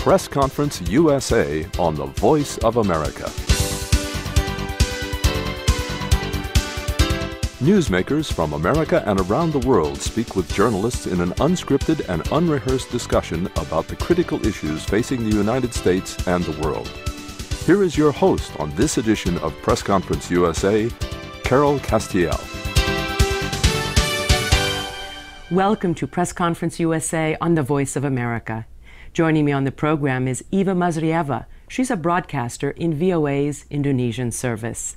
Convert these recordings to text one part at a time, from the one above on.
Press Conference USA on the Voice of America. Newsmakers from America and around the world speak with journalists in an unscripted and unrehearsed discussion about the critical issues facing the United States and the world. Here is your host on this edition of Press Conference USA, Carol Castiel. Welcome to Press Conference USA on the Voice of America. Joining me on the program is Eva Mazrieva. She's a broadcaster in VOA's Indonesian service.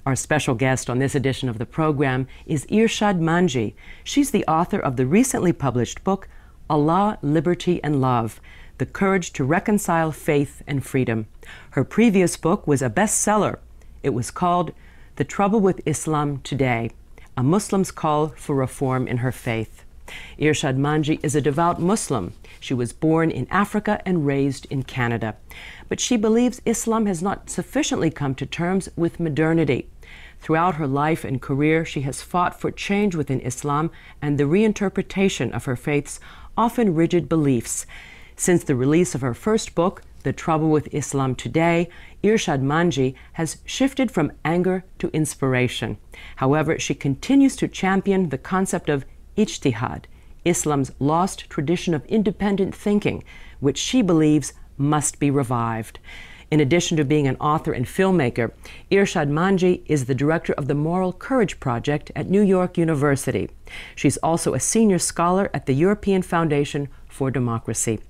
Our special guest on this edition of the program is Irshad Manji. She's the author of the recently published book, Allah, Liberty and Love, The Courage to Reconcile Faith and Freedom. Her previous book was a bestseller. It was called The Trouble with Islam Today, a Muslim's call for reform in her faith. Irshad Manji is a devout Muslim. She was born in Africa and raised in Canada. But she believes Islam has not sufficiently come to terms with modernity. Throughout her life and career, she has fought for change within Islam and the reinterpretation of her faith's often rigid beliefs. Since the release of her first book, The Trouble with Islam Today, Irshad Manji has shifted from anger to inspiration. However, she continues to champion the concept of ijtihad, Islam's lost tradition of independent thinking, which she believes must be revived. In addition to being an author and filmmaker, Irshad Manji is the director of the Moral Courage Project at New York University. She's also a senior scholar at the European Foundation for Democracy.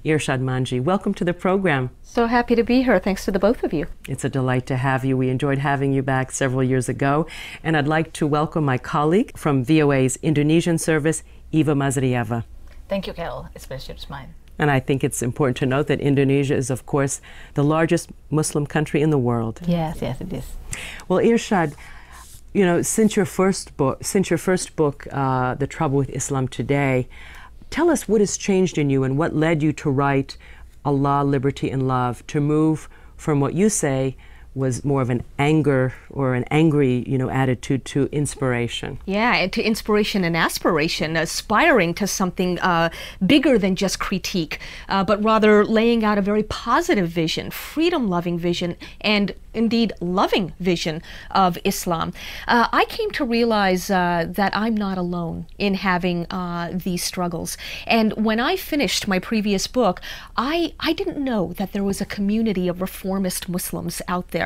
Irshad Manji, welcome to the program. So happy to be here. Thanks to the both of you. It's a delight to have you. We enjoyed having you back several years ago. And I'd like to welcome my colleague from VOA's Indonesian service, Eva Mazrieva. Thank you, Carol. It's a pleasure to mine. And I think it's important to note that Indonesia is, of course, the largest Muslim country in the world. Yes, it is. Well, Irshad, you know, since your first book, The Trouble with Islam Today, tell us what has changed in you and what led you to write Allah, Liberty and Love, to move from what you say was more of an anger or an angry, attitude to inspiration. Yeah, and to inspiration and aspiration, aspiring to something bigger than just critique, but rather laying out a very positive vision, freedom-loving vision, and indeed loving vision of Islam. I came to realize that I'm not alone in having these struggles. And when I finished my previous book, I didn't know that there was a community of reformist Muslims out there.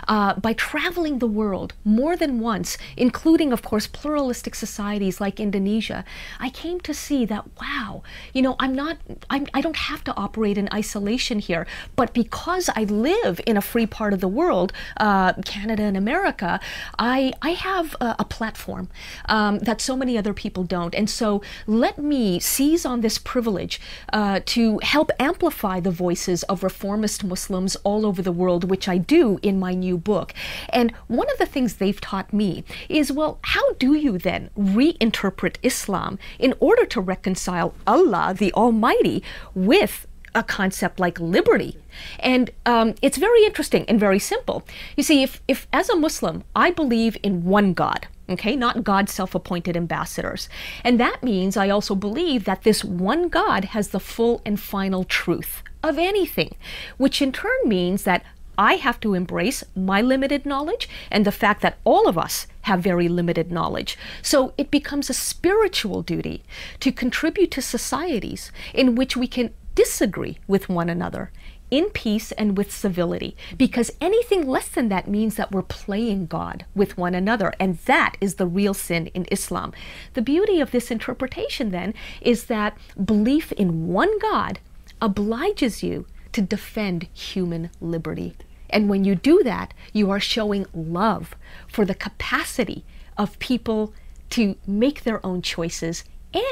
By traveling the world more than once, including, of course, pluralistic societies like Indonesia, I came to see that, wow, I don't have to operate in isolation here, but because I live in a free part of the world, Canada and America, I have a platform that so many other people don't. And so let me seize on this privilege to help amplify the voices of reformist Muslims all over the world, which I do in my new book. And one of the things they've taught me is, well, how do you then reinterpret Islam in order to reconcile Allah, the Almighty, with a concept like liberty? And it's very interesting and very simple. You see, if as a Muslim, I believe in one God, okay, not God's self-appointed ambassadors. And that means I also believe that this one God has the full and final truth of anything, which in turn means that I have to embrace my limited knowledge and the fact that all of us have very limited knowledge. So it becomes a spiritual duty to contribute to societies in which we can disagree with one another in peace and with civility, because anything less than that means that we're playing God with one another, and that is the real sin in Islam. The beauty of this interpretation then is that belief in one God obliges you to defend human liberty. And when you do that, you are showing love for the capacity of people to make their own choices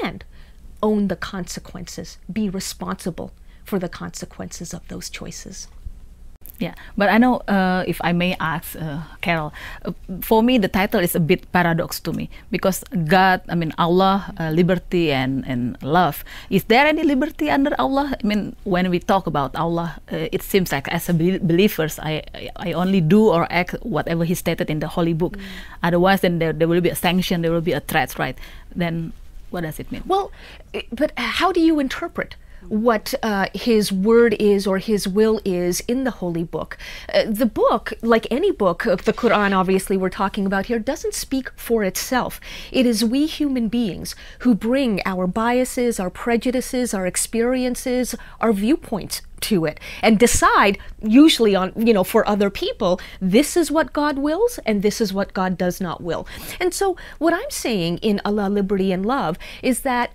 and own the consequences, be responsible for the consequences of those choices. Yeah, but I know, if I may ask, Carol, for me the title is a bit paradox to me, because God, Allah, liberty and love. Is there any liberty under Allah? When we talk about Allah, it seems like as a believers, I only do or act whatever He stated in the Holy Book. Otherwise, then there will be a sanction, there will be a threat, right? Then what does it mean? Well, but how do you interpret what his word is or his will is in the holy book. The book, like any book, the Quran obviously we're talking about here, doesn't speak for itself. It is we human beings who bring our biases, our prejudices, our experiences, our viewpoints to it and decide, usually on, for other people, this is what God wills and this is what God does not will. And so what I'm saying in Allah, Liberty and Love is that,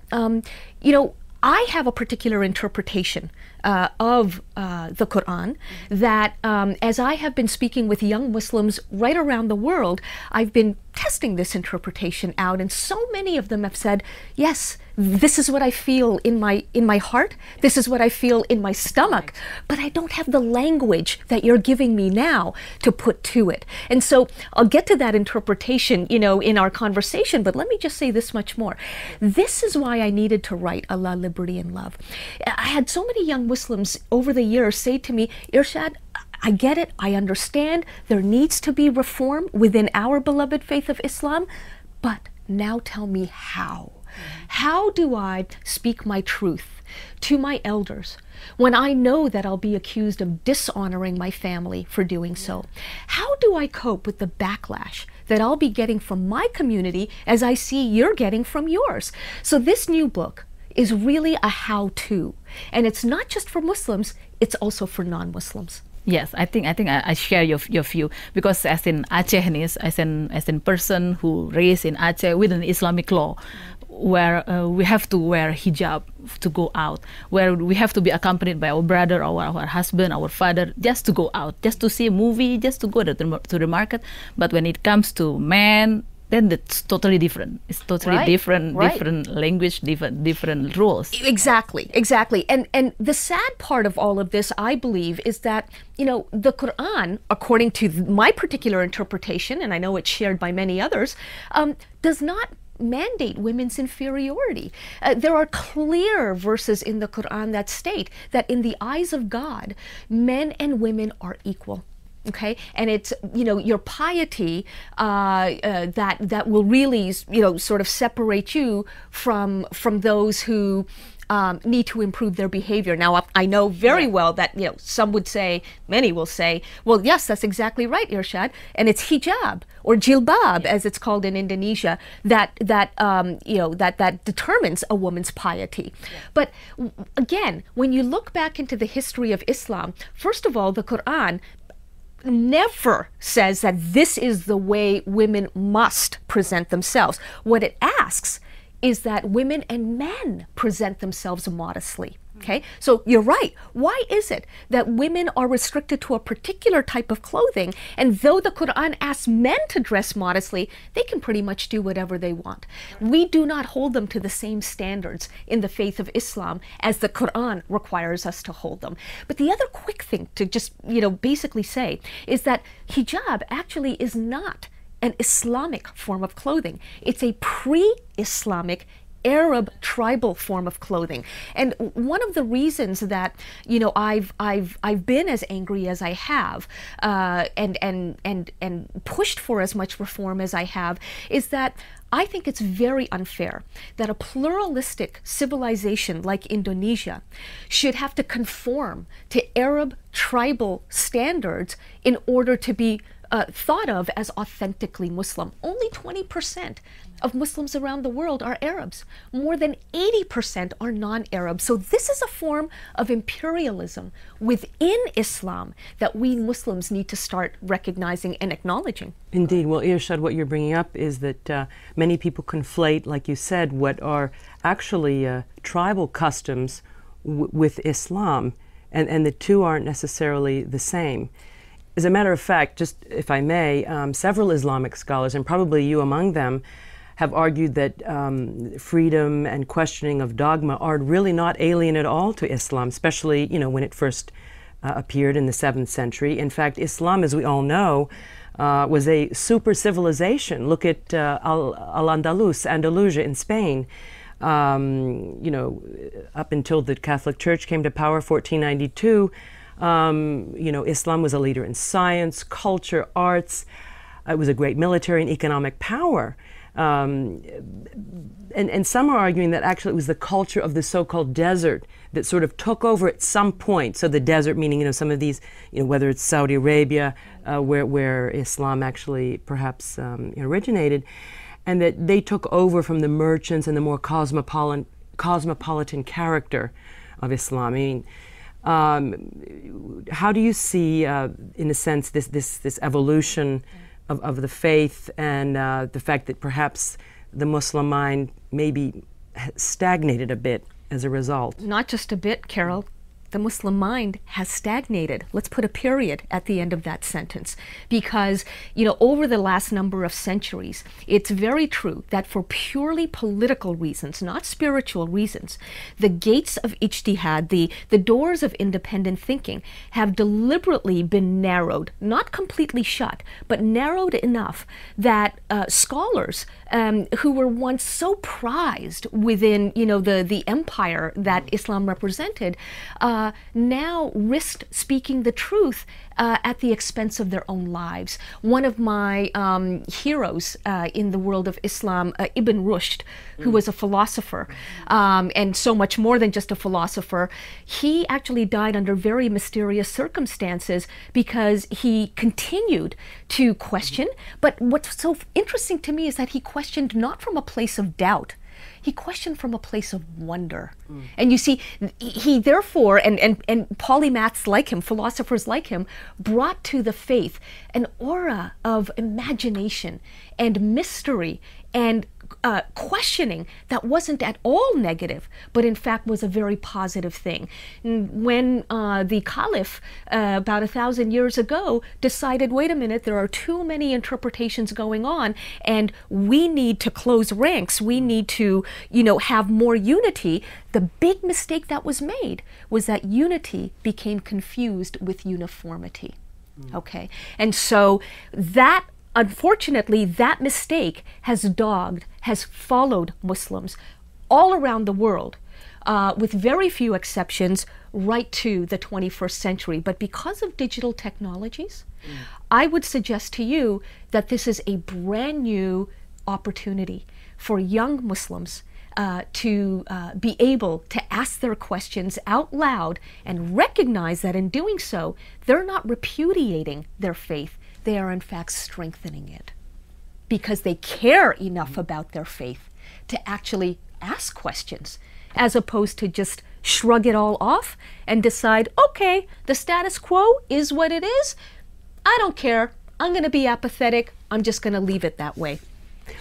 I have a particular interpretation of the Quran that as I have been speaking with young Muslims right around the world, I've been testing this interpretation out, and so many of them have said, yes, this is what I feel in my heart, this is what I feel in my stomach, but I don't have the language that you're giving me now to put to it. And so I'll get to that interpretation, in our conversation, but let me just say this much more. This is why I needed to write Allah, Liberty and Love. I had so many young Muslims over the years say to me, Irshad, I get it, I understand, there needs to be reform within our beloved faith of Islam, but now tell me how. How do I speak my truth to my elders when I know that I'll be accused of dishonoring my family for doing so? How do I cope with the backlash that I'll be getting from my community as I see you're getting from yours? So this new book is really a how-to, and it's not just for Muslims, it's also for non-Muslims. Yes, I think I share your view, because as in Acehnese, as in person who raised in Aceh with an Islamic law, where we have to wear hijab to go out, where we have to be accompanied by our brother or our husband, our father, just to go out, just to see a movie, just to go to the market. But when it comes to men, then it's totally different. It's totally different language, different rules. Exactly. And the sad part of all of this, I believe, is that, the Quran, according to my particular interpretation, and I know it's shared by many others, does not mandate women's inferiority. There are clear verses in the Quran that state that in the eyes of God, men and women are equal. Okay, and it's your piety that will really sort of separate you from those who need to improve their behavior. Now, I know very well that some would say, many will say, well, yes, that's exactly right, Irshad, and it's hijab or jilbab, as it's called in Indonesia, that determines a woman's piety. But again, when you look back into the history of Islam, first of all, the Quran never says that this is the way women must present themselves. What it asks is that women and men present themselves modestly. Okay, so you're right. Why is it that women are restricted to a particular type of clothing, and though the Quran asks men to dress modestly, they can pretty much do whatever they want? We do not hold them to the same standards in the faith of Islam as the Quran requires us to hold them. But the other quick thing to just, basically say is that hijab actually is not an Islamic form of clothing. It's a pre-Islamic Arab tribal form of clothing. And one of the reasons that I've been as angry as I have and pushed for as much reform as I have is that I think it's very unfair that a pluralistic civilization like Indonesia should have to conform to Arab tribal standards in order to be thought of as authentically Muslim. Only 20% of Muslims around the world are Arabs. More than 80% are non-Arab. So this is a form of imperialism within Islam that we Muslims need to start recognizing and acknowledging. Indeed. Well, Irshad, what you're bringing up is that many people conflate, like you said, what are actually tribal customs with Islam, and the two aren't necessarily the same. As a matter of fact, just if I may, several Islamic scholars, and probably you among them, have argued that freedom and questioning of dogma are really not alien at all to Islam, especially when it first appeared in the 7th century. In fact, Islam, as we all know, was a super civilization. Look at Al-Andalus, Andalusia in Spain. Up until the Catholic Church came to power, 1492. Islam was a leader in science, culture, arts. It was a great military and economic power. And some are arguing that actually it was the culture of the so-called desert that sort of took over at some point. So the desert meaning, some of these, whether it's Saudi Arabia, where Islam actually perhaps originated, and that they took over from the merchants and the more cosmopolitan character of Islam. I mean, how do you see, in a sense, this evolution of the faith and the fact that perhaps the Muslim mind maybe stagnated a bit as a result? Not just a bit, Carol. The Muslim mind has stagnated. Let's put a period at the end of that sentence. Because, over the last number of centuries, it's very true that for purely political reasons, not spiritual reasons, the gates of ijtihad, the doors of independent thinking, have deliberately been narrowed, not completely shut, but narrowed enough that scholars who were once so prized within, the empire that Islam represented, now risked speaking the truth at the expense of their own lives. One of my heroes in the world of Islam, Ibn Rushd, who was a philosopher, and so much more than just a philosopher, he actually died under very mysterious circumstances because he continued to question. But what's so interesting to me is that he questioned not from a place of doubt. He questioned from a place of wonder. And you see, he therefore, and polymaths like him, philosophers like him, brought to the faith an aura of imagination and mystery and questioning that wasn't at all negative, but in fact was a very positive thing. When the Caliph, about 1,000 years ago, decided, wait a minute, there are too many interpretations going on, and we need to close ranks, we need to, have more unity, the big mistake that was made was that unity became confused with uniformity. Okay? And so that, unfortunately, that mistake has followed Muslims all around the world, with very few exceptions, right to the 21st century. But because of digital technologies, I would suggest to you that this is a brand new opportunity for young Muslims to be able to ask their questions out loud and recognize that in doing so, they're not repudiating their faith. They are in fact strengthening it because they care enough about their faith to actually ask questions, as opposed to just shrug it all off and decide, okay, the status quo is what it is. I don't care. I'm going to be apathetic. I'm just going to leave it that way.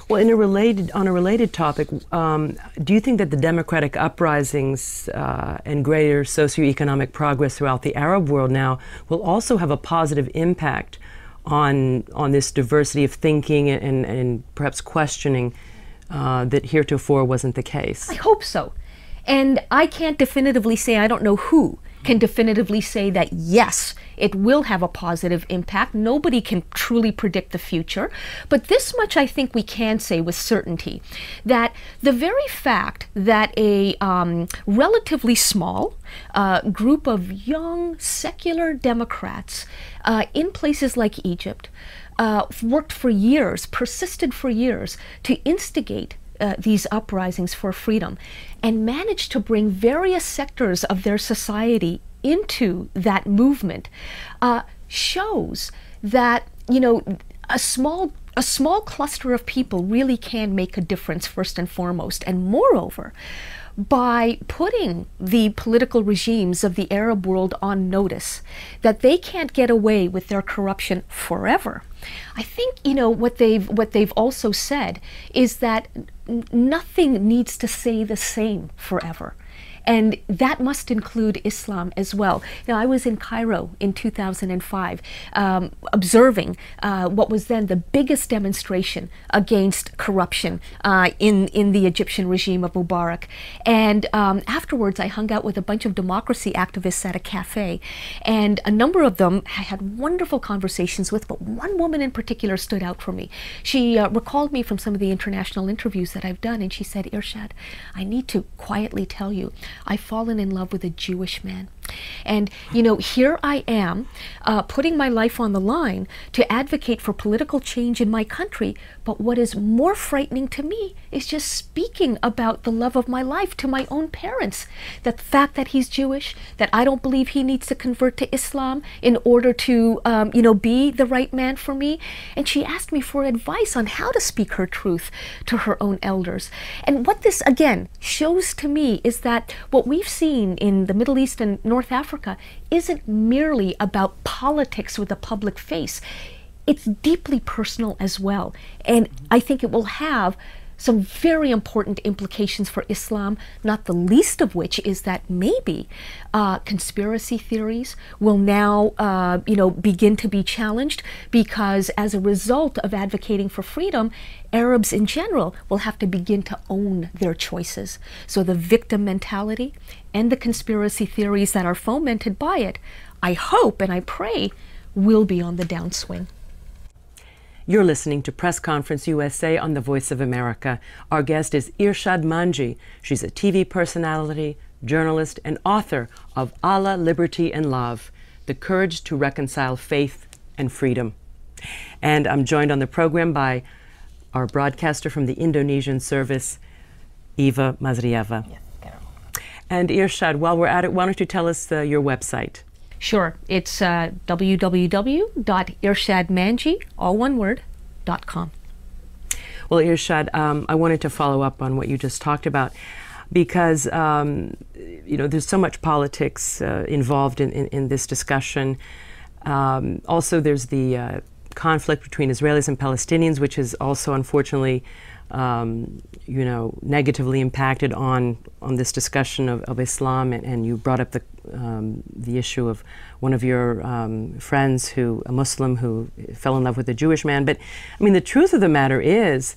Well, on a related topic, do you think that the democratic uprisings and greater socioeconomic progress throughout the Arab world now will also have a positive impact on this diversity of thinking and perhaps questioning that heretofore wasn't the case? I hope so. And I can't definitively say, I don't know who can definitively say that, yes, it will have a positive impact. Nobody can truly predict the future. But this much I think we can say with certainty, that the very fact that a relatively small group of young secular Democrats in places like Egypt worked for years, persisted for years to instigate these uprisings for freedom and managed to bring various sectors of their society into that movement shows that, a small cluster of people really can make a difference first and foremost. And moreover, by putting the political regimes of the Arab world on notice that they can't get away with their corruption forever, I think, what they've also said is that nothing needs to stay the same forever. And that must include Islam as well. I was in Cairo in 2005, observing what was then the biggest demonstration against corruption in the Egyptian regime of Mubarak. And afterwards, I hung out with a bunch of democracy activists at a cafe. And a number of them I had wonderful conversations with, but one woman in particular stood out for me. She recalled me from some of the international interviews that I've done, and she said, Irshad, I need to quietly tell you, I've fallen in love with a Jewish man. And, you know, here I am putting my life on the line to advocate for political change in my country. But what is more frightening to me is just speaking about the love of my life to my own parents. The fact that he's Jewish, that I don't believe he needs to convert to Islam in order to, you know, be the right man for me. And she asked me for advice on how to speak her truth to her own elders. And what this, again, shows to me is that what we've seen in the Middle East and North Africa isn't merely about politics with a public face. It's deeply personal as well. And I think it will have some very important implications for Islam, not the least of which is that maybe conspiracy theories will now, you know, begin to be challenged, because as a result of advocating for freedom, Arabs in general will have to begin to own their choices. So the victim mentality and the conspiracy theories that are fomented by it, I hope and I pray, will be on the downswing. You're listening to Press Conference USA on the Voice of America. Our guest is Irshad Manji. She's a TV personality, journalist, and author of Allah, Liberty, and Love, The Courage to Reconcile Faith and Freedom. And I'm joined on the program by our broadcaster from the Indonesian service, Eva Mazrieva. Yes, Carol. And Irshad, while we're at it, why don't you tell us your website? Sure. It's www.irshadmanji, all one word, .com. Well, Irshad, I wanted to follow up on what you just talked about, because you know, there's so much politics involved in this discussion. Also, there's the conflict between Israelis and Palestinians, which is also unfortunately you know, negatively impacted on this discussion of Islam, and you brought up the issue of one of your friends, a Muslim who fell in love with a Jewish man. But I mean, the truth of the matter is,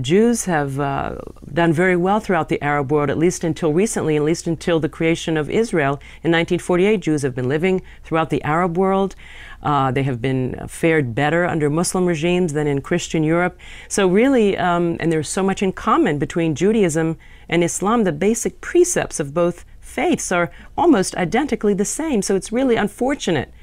Jews have done very well throughout the Arab world, at least until recently, at least until the creation of Israel in 1948. Jews have been living throughout the Arab world. They have been fared better under Muslim regimes than in Christian Europe. So really, and there's so much in common between Judaism and Islam, the basic precepts of both faiths are almost identically the same. So it's really unfortunate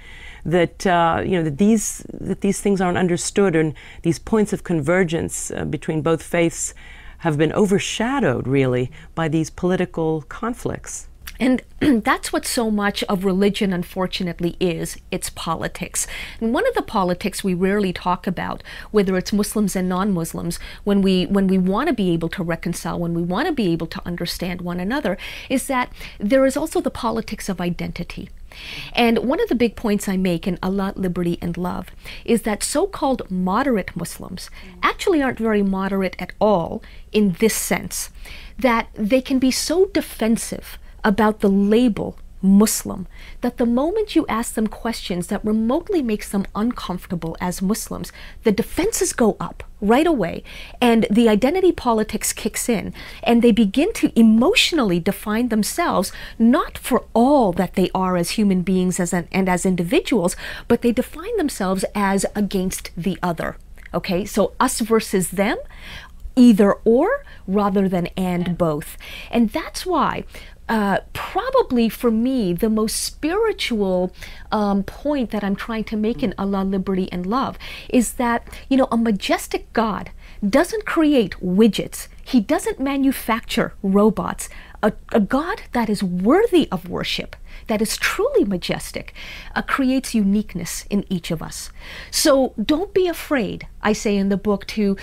that you know, that these things aren't understood, and these points of convergence between both faiths have been overshadowed really by these political conflicts. And that's what so much of religion, unfortunately, is. It's politics. And one of the politics we rarely talk about, whether it's Muslims and non-Muslims, when we want to be able to reconcile, when we want to be able to understand one another, is that there is also the politics of identity. And one of the big points I make in Allah, Liberty, and Love is that so-called moderate Muslims actually aren't very moderate at all in this sense, that they can be so defensive about the label Muslim that the moment you ask them questions that remotely makes them uncomfortable as Muslims, the defenses go up right away, and the identity politics kicks in, and they begin to emotionally define themselves not for all that they are as human beings and as individuals, but they define themselves as against the other. Okay, so us versus them, either or rather than and both. And that's why probably for me, the most spiritual point that I'm trying to make in Allah, Liberty, and Love is that, you know, a majestic God doesn't create widgets. He doesn't manufacture robots. A God that is worthy of worship, that is truly majestic, creates uniqueness in each of us. So don't be afraid, I say in the book, to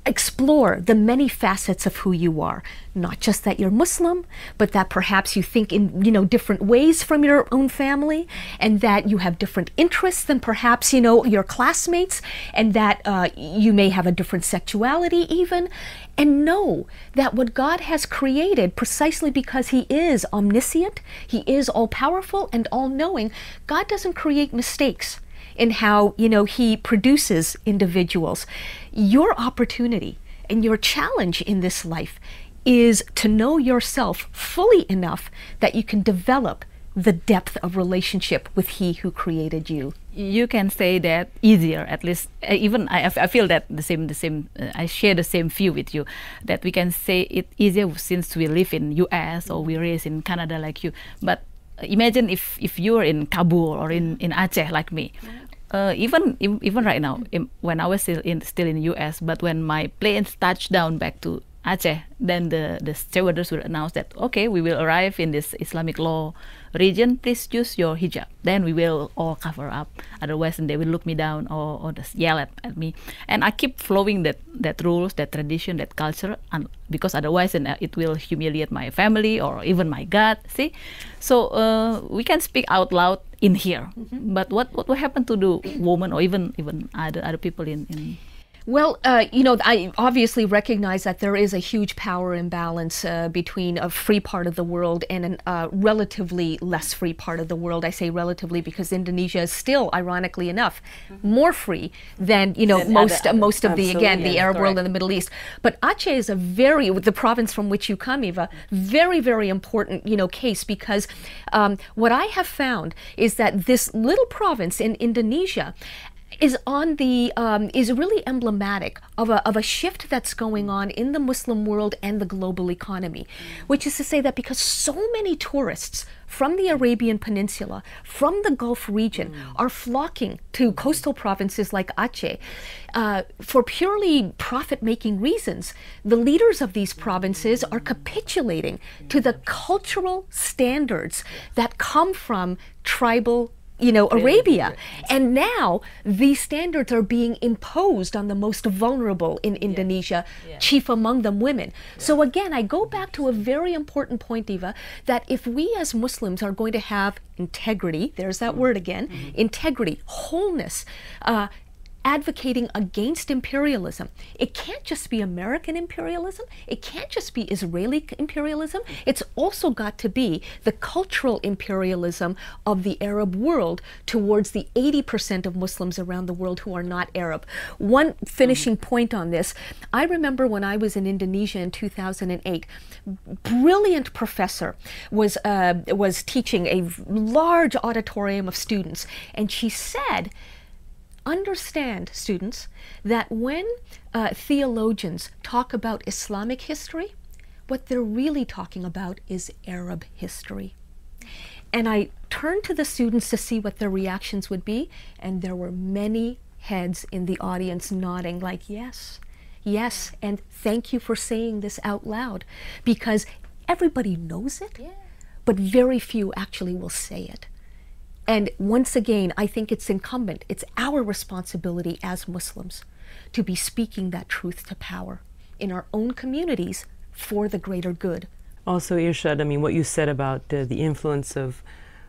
explore the many facets of who you are. Not just that you're Muslim, but that perhaps you think in, you know, different ways from your own family, and that you have different interests than perhaps, you know, your classmates, and that you may have a different sexuality even. And know that what God has created, precisely because He is omniscient, He is all-powerful and all-knowing, God doesn't create mistakes in how, you know, He produces individuals. Your opportunity and your challenge in this life is to know yourself fully enough that you can develop the depth of relationship with He who created you. You can say that easier, at least. Even I feel that the same. I share the same view with you. That we can say it easier since we live in U.S. or we raised in Canada like you. But imagine if you're in Kabul or in Aceh like me. Even right now, when I was still in the US, but when my planes touched down back to Aceh, then the stewardess would announce that, okay, we will arrive in this Islamic law region, please use your hijab. Then we will all cover up. Otherwise, they will look me down or just yell at me. And I keep following that rules, that tradition, that culture, and because otherwise it will humiliate my family or even my God. See, so we can speak out loud in here, but what will happen to the woman or even other people in Well, I obviously recognize that there is a huge power imbalance between a free part of the world and a relatively less free part of the world. I say relatively because Indonesia is still, ironically enough, more free than most of the Arab world and the Middle East. But Aceh is the province from which you come, Eva, very, very important case, because what I have found is that this little province in Indonesia is really emblematic of a shift that's going on in the Muslim world and the global economy, which is to say that because so many tourists from the Arabian Peninsula, from the Gulf region, are flocking to coastal provinces like Aceh for purely profit-making reasons, the leaders of these provinces are capitulating to the cultural standards that come from tribal Arabia. And now these standards are being imposed on the most vulnerable in Indonesia, chief among them women. So again, I go back to a very important point, Eva, that if we as Muslims are going to have integrity, there's that word again, integrity, wholeness, advocating against imperialism. It can't just be American imperialism. It can't just be Israeli imperialism. It's also got to be the cultural imperialism of the Arab world towards the 80% of Muslims around the world who are not Arab. One finishing point on this, I remember when I was in Indonesia in 2008, brilliant professor was teaching a large auditorium of students, and she said, understand, students, that when theologians talk about Islamic history, what they're really talking about is Arab history. And I turned to the students to see what their reactions would be, and there were many heads in the audience nodding like, yes, yes, and thank you for saying this out loud, because everybody knows it, but very few actually will say it. And once again, I think it's incumbent, it's our responsibility as Muslims to be speaking that truth to power in our own communities for the greater good. Also, Irshad, I mean, what you said about the influence of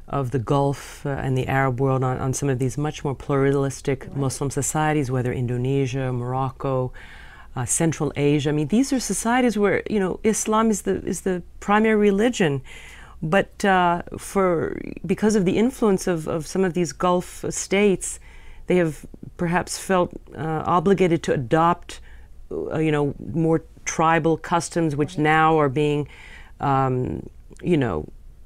the Gulf and the Arab world on some of these much more pluralistic Muslim societies, whether Indonesia, Morocco, Central Asia. I mean, these are societies where, Islam is the primary religion. But because of the influence of some of these Gulf states, they have perhaps felt obligated to adopt, more tribal customs, which now are being,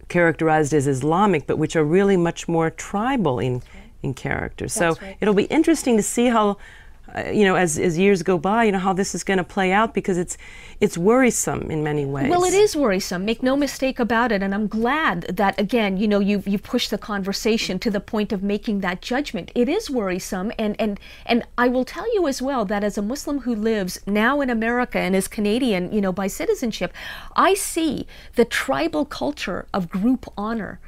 characterized as Islamic, but which are really much more tribal in character. So it'll be interesting to see how, as years go by, how this is going to play out, because it's worrisome in many ways. Well, it is worrisome. Make no mistake about it. And I'm glad that, again, you've pushed the conversation to the point of making that judgment. It is worrisome. And I will tell you as well that as a Muslim who lives now in America and is Canadian, by citizenship, I see the tribal culture of group honor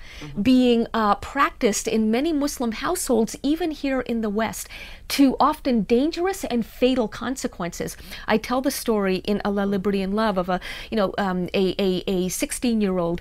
being practiced in many Muslim households, even here in the West, to often dangerous and fatal consequences. I tell the story in Allah, Liberty and Love of a 16-year-old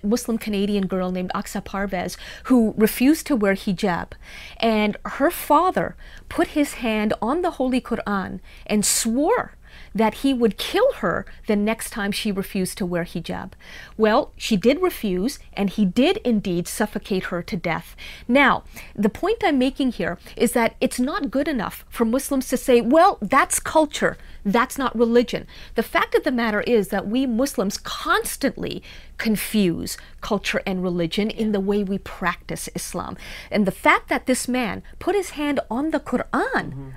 Muslim Canadian girl named Aksa Parvez who refused to wear hijab, and her father put his hand on the Holy Quran and swore that he would kill her the next time she refused to wear hijab. Well, she did refuse, and he did indeed suffocate her to death. Now, the point I'm making here is that it's not good enough for Muslims to say, well, that's culture, that's not religion. The fact of the matter is that we Muslims constantly confuse culture and religion in the way we practice Islam. And the fact that this man put his hand on the Quran,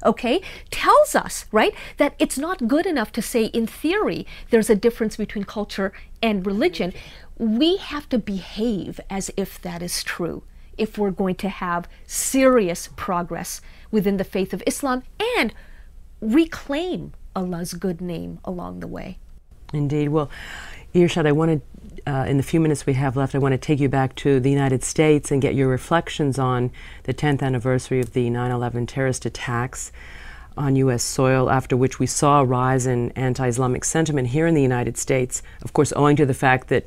tells us, right, that it's not good enough to say in theory there's a difference between culture and religion. we have to behave as if that is true if we're going to have serious progress within the faith of Islam and reclaim Allah's good name along the way. Indeed. Well, Irshad, I wanted, in the few minutes we have left, I want to take you back to the United States and get your reflections on the 10th anniversary of the 9/11 terrorist attacks on U.S. soil, after which we saw a rise in anti-Islamic sentiment here in the United States, of course, owing to the fact that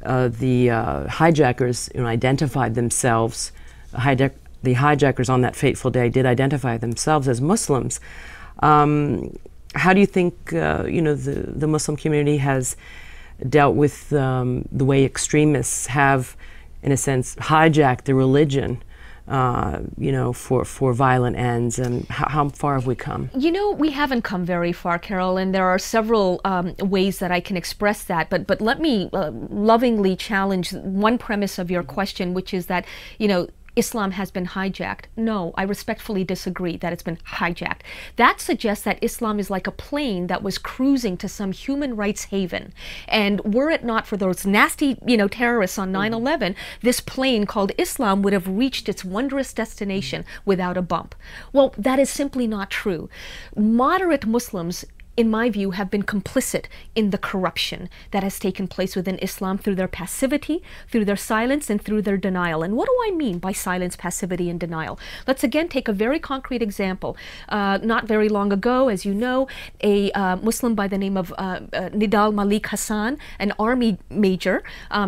the hijackers identified themselves, the hijackers on that fateful day did identify themselves as Muslims. How do you think the Muslim community has dealt with the way extremists have, in a sense, hijacked the religion, for violent ends, and how far have we come? We haven't come very far, Carol, and there are several ways that I can express that. But let me lovingly challenge one premise of your question, which is that Islam has been hijacked. No, I respectfully disagree that it's been hijacked. That suggests that Islam is like a plane that was cruising to some human rights haven. And were it not for those nasty, terrorists on 9/11, this plane called Islam would have reached its wondrous destination without a bump. Well, that is simply not true. Moderate Muslims, in my view, have been complicit in the corruption that has taken place within Islam through their passivity, through their silence, and through their denial. And what do I mean by silence, passivity, and denial? Let's again take a very concrete example. Not very long ago, as you know, a Muslim by the name of Nidal Malik Hassan, an army major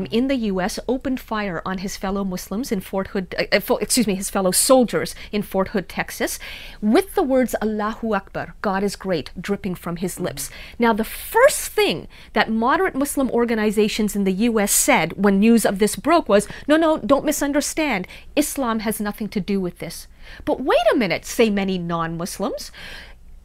in the U.S., opened fire on his fellow Muslims in Fort Hood, his fellow soldiers in Fort Hood, Texas, with the words Allahu Akbar, God is great, dripping from his lips. Now, the first thing that moderate Muslim organizations in the U.S. said when news of this broke was, no, don't misunderstand. Islam has nothing to do with this. But wait a minute, say many non-Muslims.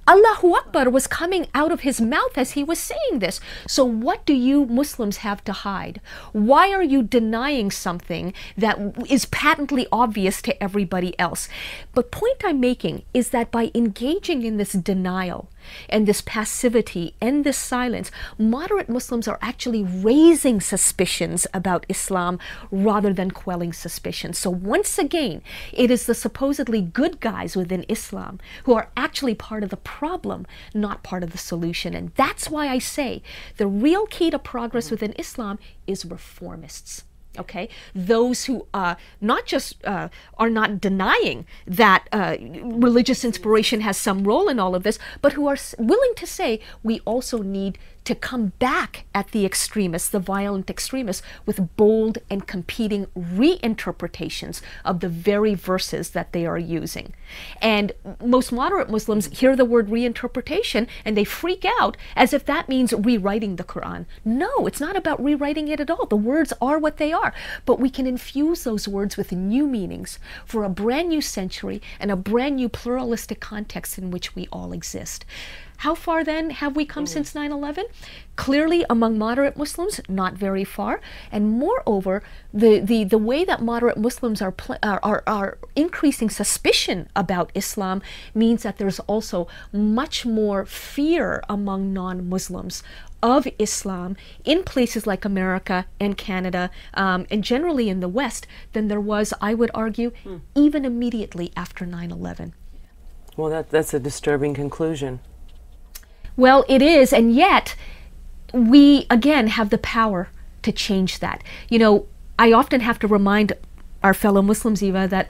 Allahu Akbar was coming out of his mouth as he was saying this. So what do you Muslims have to hide? Why are you denying something that is patently obvious to everybody else? But point I'm making is that by engaging in this denial and this passivity and this silence, moderate Muslims are actually raising suspicions about Islam rather than quelling suspicions. So once again, it is the supposedly good guys within Islam who are actually part of the problem, not part of the solution. And that's why I say the real key to progress within Islam is reformists. Okay, those who not just are not denying that religious inspiration has some role in all of this, but who are willing to say we also need to come back at the extremists, the violent extremists, with bold and competing reinterpretations of the very verses that they are using. And most moderate Muslims hear the word reinterpretation and they freak out as if that means rewriting the Quran. No, it's not about rewriting it at all. The words are what they are. But we can infuse those words with new meanings for a brand new century and a brand new pluralistic context in which we all exist. How far then have we come since 9/11? Clearly, among moderate Muslims, not very far. And moreover, the way that moderate Muslims are increasing suspicion about Islam means that there's also much more fear among non-Muslims of Islam in places like America and Canada, and generally in the West, than there was, I would argue, even immediately after 9/11. Well, that's a disturbing conclusion. Well, it is, and yet we, again, have the power to change that. I often have to remind our fellow Muslims, Eva, that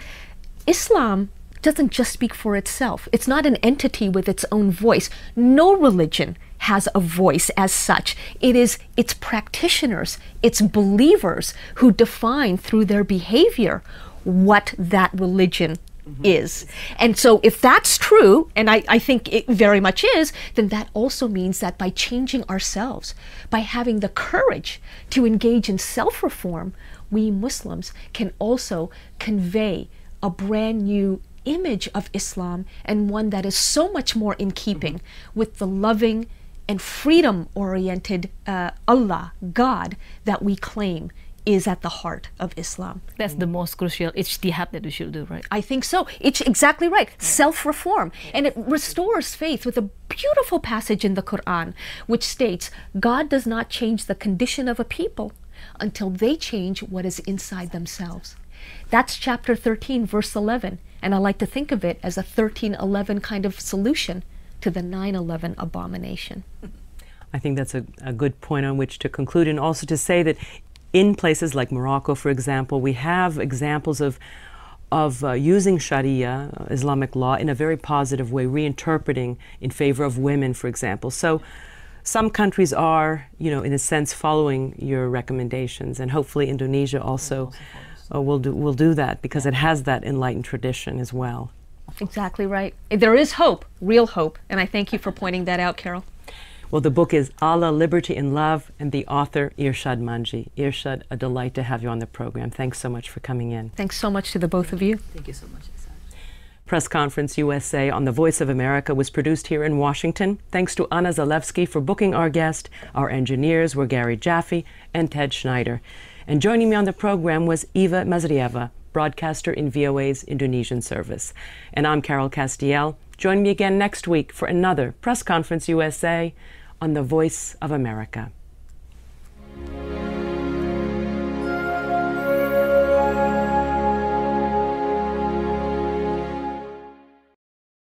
Islam doesn't just speak for itself. It's not an entity with its own voice. No religion has a voice as such. It is its practitioners, its believers who define through their behavior what that religion is. And so if that's true, and I think it very much is, then that also means that by changing ourselves, by having the courage to engage in self-reform, we Muslims can also convey a brand new image of Islam, and one that is so much more in keeping with the loving and freedom-oriented Allah, God, that we claim is at the heart of Islam. That's the most crucial ijtihad that we should do, right? I think so. It's exactly right. Self-reform. And it restores faith with a beautiful passage in the Quran, which states, God does not change the condition of a people, until they change what is inside themselves. That's chapter 13, verse 11. And I like to think of it as a 1311 kind of solution to the 9/11 abomination. I think that's a good point on which to conclude, and also to say that in places like Morocco, for example, we have examples of using Sharia, Islamic law, in a very positive way, reinterpreting in favor of women, for example. So some countries are, in a sense, following your recommendations, and hopefully Indonesia also will do that, because it has that enlightened tradition as well. Exactly right. There is hope, real hope, and I thank you for pointing that out, Carol. Well, the book is Allah, Liberty and Love, and the author, Irshad Manji. Irshad, a delight to have you on the program. Thanks so much for coming in. Thanks so much to the both of you. Thank you so much. Press Conference USA on the Voice of America was produced here in Washington. Thanks to Anna Zalewski for booking our guest. Our engineers were Gary Jaffe and Ted Schneider. And joining me on the program was Eva Mazrieva, broadcaster in VOA's Indonesian service. And I'm Carol Castiel. Join me again next week for another Press Conference USA on the Voice of America.